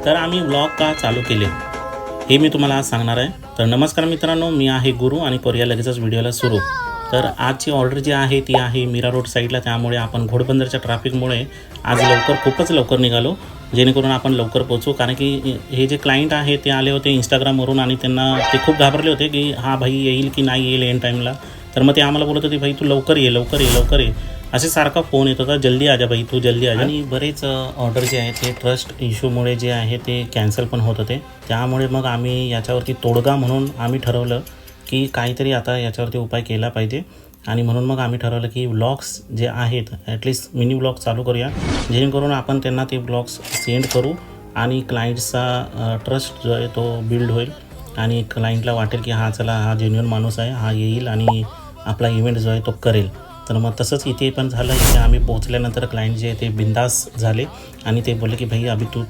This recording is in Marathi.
तर आम्ही व्लॉग का चालू केले हे मी तुम्हाला आज सांगणार आहे. तर नमस्कार मित्रांनो, मी आहे गुरु आणि करूया लगेचच व्हिडिओला सुरू. तर आजची ऑर्डर जी आहे ती आहे मीरा रोड साईडला, त्यामुळे आपण घोडबंदरच्या ट्रॅफिकमुळे आज खूपच लवकर निघालो, जेणेकरून आपण लवकर पोहोचू. कारण की हे जे क्लायंट आहे ते आले होते इंस्टाग्रामवरून आणि त्यांना ते खूप घाबरले होते की हा भाई येईल की नाही येईल एंड टाईमला. तर मग ते आम्हाला बोलत होते, भाई तू लवकर ये लवकर ये लवकर ये, असे सारखा फोन येत होता, जल्दी आजा भाई तू जल्दी आजा. आणि बरेच ऑर्डर जे आहे ते ट्रस्ट इश्यूमुळे जे आहे ते कॅन्सल पण होत होते. त्यामुळे मग आम्ही याच्यावरती तोडगा म्हणून आम्ही ठरवलं की काहीतरी आता याच्यावरती उपाय केला पाहिजे. आणि म्हणून मग आम्ही ठरवलं की व्लॉग्स जे आहेत ॲटलिस्ट मिनी व्लॉग चालू करूया, जेणेकरून आपण त्यांना ते व्लॉग्स सेंड करू आणि क्लायंट्सचा ट्रस्ट जो आहे तो बिल्ड होईल आणि क्लायंटला वाटेल की हा चला हा जेन्युइन माणूस आहे, हा येईल आणि आपला इव्हेंट जो आहे तो करेल. तर मग तसंच इथे पण झालं. इथे आम्ही पोहोचल्यानंतर क्लायंट जे आहे ते बिंदास झाले आणि ते बोलले की भाई अभी तू